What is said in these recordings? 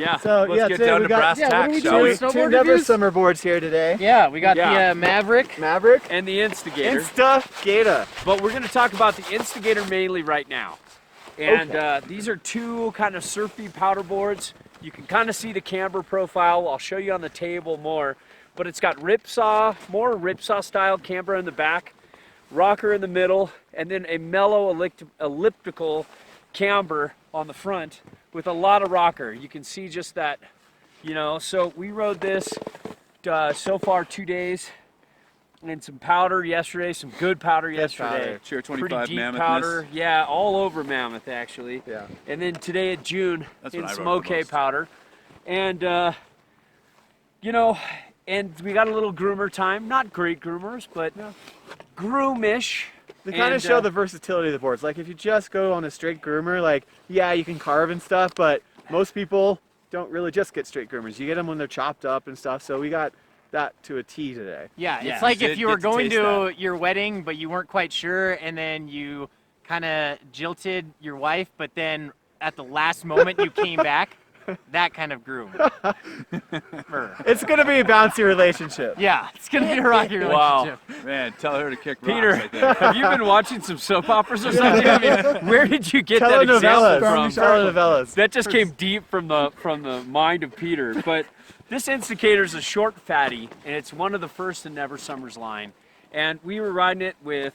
Yeah. So let's get today down we to brass got tacks, shall we? two Never Summer boards here today. Yeah, we got Yeah. the Maverick. And the Instigator. Gator. But we're going to talk about the Instigator mainly right now. And these are two kind of surfy powder boards. You can kind of see the camber profile. I'll show you on the table more. But it's got more ripsaw style camber in the back, rocker in the middle, and then a mellow elliptical camber on the front with a lot of rocker. You can see just that, so we rode this so far 2 days. And some powder yesterday, some good powder yesterday. Chair 25 Pretty deep Mammoth powder. Yeah, all over Mammoth actually. Yeah. And then today at June in what I some rode the OK most. powder. And and we got a little groomer time. Not great groomers, but groomish. They kind of show the versatility of the boards. Like if you just go on a straight groomer, like yeah, you can carve and stuff, but most people don't really just get straight groomers. You get them when they're chopped up and stuff. So we got that to a T today. Yeah, Yeah, it's like did if you were get to going taste to your wedding, but you weren't quite sure, and then you kind of jilted your wife, but then at the last moment you came back. That kind of groom. It's gonna be a bouncy relationship. Yeah, it's gonna be a rocky Wow. relationship. Man, tell her to kick Peter, rocks, I think. have you been watching some soap operas or something? I mean, where did you get that example Telenovelas. from? Telenovelas. That just came deep from the mind of Peter. But this Instigator is a short fatty, and it's one of the first in Never Summer's line. And we were riding it with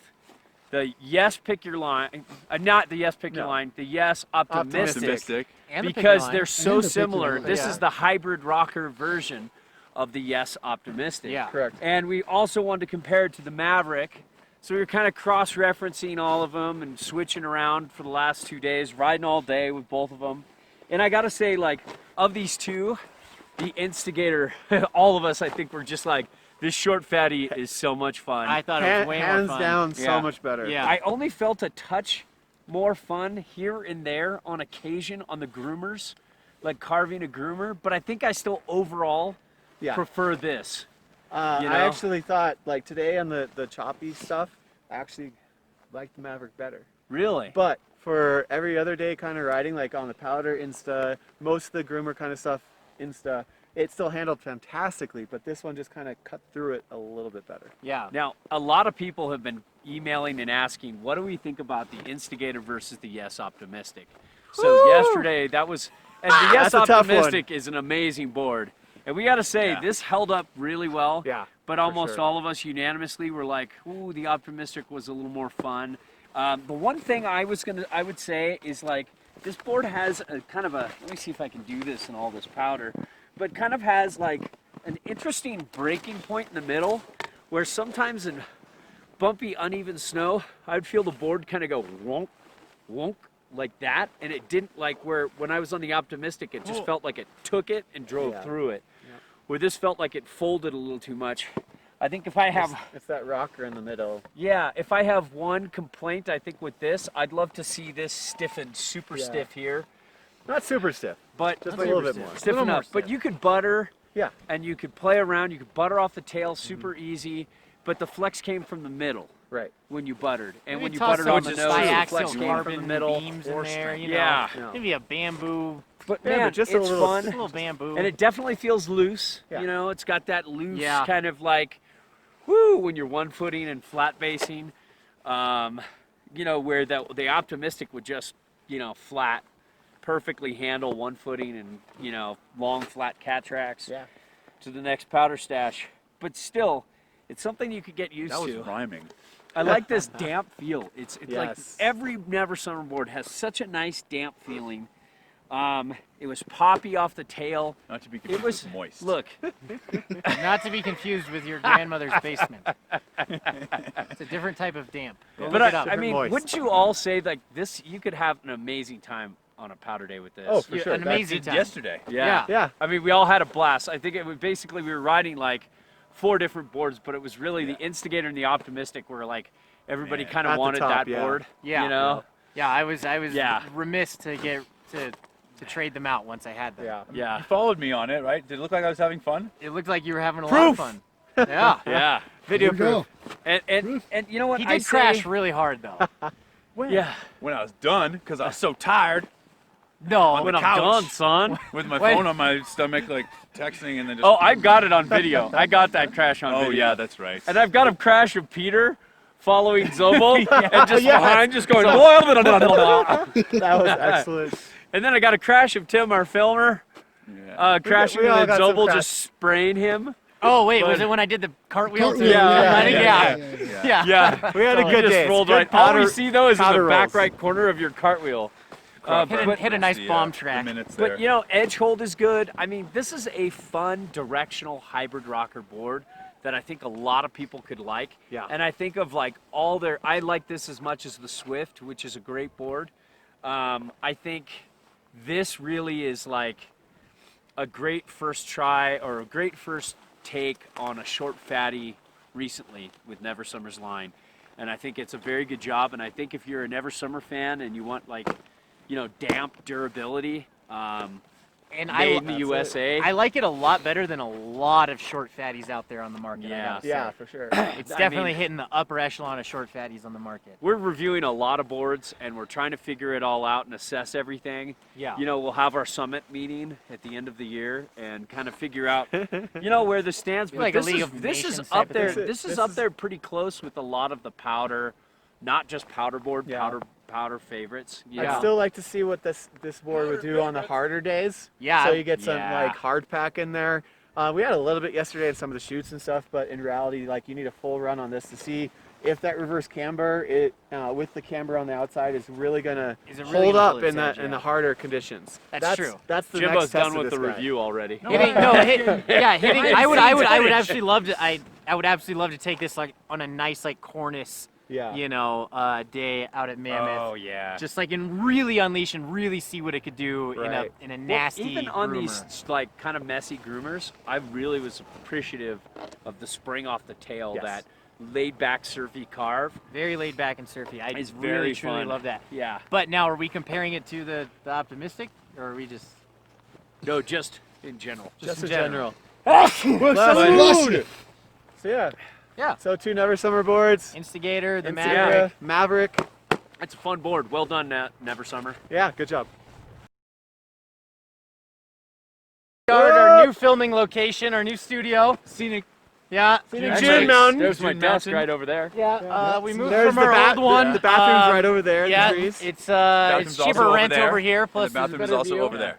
the Yes Pick Your Line, not the Yes Pick Your Line, the Yes Optimistic. Optimistic. And the Because pick they're line. so And the similar. pick-your-line. This Yeah. is the hybrid rocker version of the Yes Optimistic. Yeah. Correct. And we also wanted to compare it to the Maverick. So we were kind of cross-referencing all of them and switching around for the last 2 days, riding all day with both of them. And I gotta say, like, of these two, the Instigator, all of us, I think, were just like, this short fatty is so much fun. I thought it was way more Hands fun. down, Yeah. so much better. Yeah. I only felt a touch more fun here and there on occasion on the groomers, like carving a groomer, but I think I still overall Yeah. prefer this. I you know? actually thought like today on the choppy stuff, I actually liked the Maverick better. Really? But for every other day kind of riding, like on the powder, Insta, most of the groomer kind of stuff, Insta, it still handled fantastically, but this one just kind of cut through it a little bit better. Yeah. Now, a lot of people have been emailing and asking, what do we think about the Instigator versus the Yes Optimistic? So yesterday, that was, and the Yes That's a tough one. Optimistic is an amazing board. And we got to say, Yeah. this held up really well. Yeah, But for almost sure. all of us unanimously were like, ooh, the Optimistic was a little more fun. The one thing I would say is like, this board has a kind of a, let me see if I can do this in all this powder, but kind of has like an interesting breaking point in the middle where sometimes in bumpy, uneven snow, I'd feel the board kind of go wonk, wonk, like that. And it didn't like when I was on the Optimistic, it just felt like it took it and drove Yeah. through it. Where this felt like it folded a little too much. I think if I have, It's that rocker in the middle. yeah, if I have one complaint, I think with this, I'd love to see this stiffened super Yeah. stiff here. Not super stiff. But Just a little bit more. stiffen little more up. But stiff. you could butter, Yeah. and you could play around. You could butter off the tail super easy. But the flex came from the middle Right. when you buttered, and when you toss buttered on some the nose, the flex biaxial came from carbon the middle. beams in there, you know. Yeah. Yeah. Maybe a bamboo, But Yeah, man, but just a it's little- a fun, little bamboo. and it definitely feels loose. Yeah. You know, it's got that loose Yeah. kind of like, woo, when you're one footing and flat basing. You know, where the Optimistic would just, flat, perfectly handle one footing and, long flat cat tracks Yeah. to the next powder stash. But still, it's something you could get used That was to. rhyming. I like this damp feel. It's like Yes. every Never Summer board has such a nice damp feeling. It was poppy off the tail. Not to be It confused was with moist. Look, Not to be confused with your grandmother's basement. It's a different type of damp. Go but look it up. I mean, Moist. wouldn't you all say like this? You could have an amazing time on a powder day with this. Oh, for Yeah, sure. an amazing time. Yesterday. yeah. yeah. I mean, we all had a blast. I think it was basically we were riding like 4 different boards, but it was really the Instigator and the Optimistic were like everybody Man. kind At of the wanted top, that yeah. board. Yeah. You know. Yeah, I was Yeah. remiss to get to trade them out once I had them. Yeah. Yeah. You followed me on it, right? Did it look like I was having fun? It looked like you were having a lot Proof. of fun. Yeah. Yeah. Video Here we go. proof. And you know what? He I did crash say- really hard though. Yeah. When I was done, because I was so tired. No. when I'm couch. done, son. With my Wait. phone on my stomach, like texting, and then just. Oh, I've got it on video. I got that crash on Oh video. yeah, that's right. And I've got a crash of Peter following Zobel and just Yes. behind, just going. That was excellent. And then I got a crash of Tim, our filmer, Yeah. crashing we all and then got some Zobel crash. just spraying him. Oh wait, was But- it when I did the cartwheel? Cartwheel, to- yeah, yeah. Yeah. We had a So good he just day. rolled Good right. All we powder- see though is in the powder back rolls. right corner of your cartwheel. Hit a nice bomb track. But you know, edge hold is good. I mean, this is a fun directional hybrid rocker board that I think a lot of people could like. Yeah. And I think of like all their. I like this as much as the Swift, which is a great board. I think this really is like a great first try or a great first take on a short fatty recently with Never Summer's line. And I think it's a very good job. And I think if you're a Never Summer fan and you want like, you know, damp durability, And made in the That's USA. I like it a lot better than a lot of short fatties out there on the market. I Yeah. gotta say. Yeah, for sure. It's I definitely mean- hitting the upper echelon of short fatties on the market. We're reviewing a lot of boards and we're trying to figure it all out and assess everything. Yeah. You know, we'll have our summit meeting at the end of the year and kind of figure out, you know, where this stands. Be But like a this League is of this is Nations up type of there. thing. This is This up is- there pretty close with a lot of the powder, not just powder board, Yeah. powder favorites. You I'd know? still like to see what this board would do on the harder days. Yeah, So you get some yeah. like hard pack in there. We had a little bit yesterday in some of the shoots and stuff, but in reality, like you need a full run on this to see if that reverse camber, with the camber on the outside, is really gonna Is it really hold gonna up hold in its edge, in yeah. the harder conditions. That's true. That's the Jimbo's next test done of with the this guy. review already. Hitting, hitting. I would absolutely love to. I would absolutely love to take this like on a nice like cornice, Yeah. you know, day out at Mammoth. Oh yeah. Just like and really unleash and really see what it could do Right. in a Well, nasty. even on groomer. these like kind of messy groomers, I really was appreciative of the spring off the tail, Yes. that laid back surfy carve. Very laid back and surfy. I It's really very truly fun. love that. Yeah. But now, are we comparing it to the optimistic, or are we just No, just in general. Just in in general? general. Bless you. So yeah. Yeah. So 2 Never Summer boards. Instigator, the Instigator, Maverick. Maverick. It's a fun board. Well done, Never Summer. Yeah, good job. Our new filming location, our new studio. Scenic. Yeah. Scenic Actually, Gin Mountain. There's my Gin desk Mountain. right over there. Yeah. We moved There's from the our old one. The bathroom's Um, right over there. Yeah. In the trees. It's Bathroom's cheaper also rent there, over here. and Plus, the bathroom there's is a better also view. over there.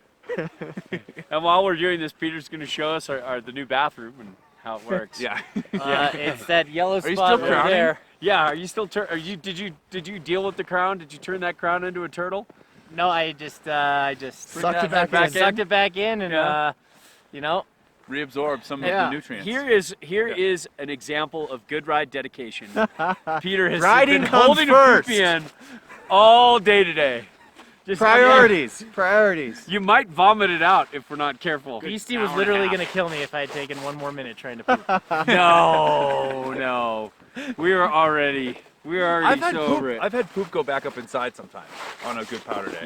And while we're doing this, Peter's going to show us the new bathroom and how it works. Yeah. It's that yellow Are you spot still over crowning? there. Yeah. Are you still? Did you deal with the crown? Did you turn that crown into a turtle? No, I just Sucked it back in. sucked it back in, and Yeah. you know, Reabsorb some of Yeah. the nutrients. Here is an example of good ride dedication. Peter has Riding been comes holding first. a poopy in all day today. Just Priorities. Priorities. You might vomit it out if we're not careful. Beastie was literally gonna kill me if I had taken one more minute trying to poop. No. We are already I've had so poop. over it. I've had poop go back up inside sometimes on a good powder day.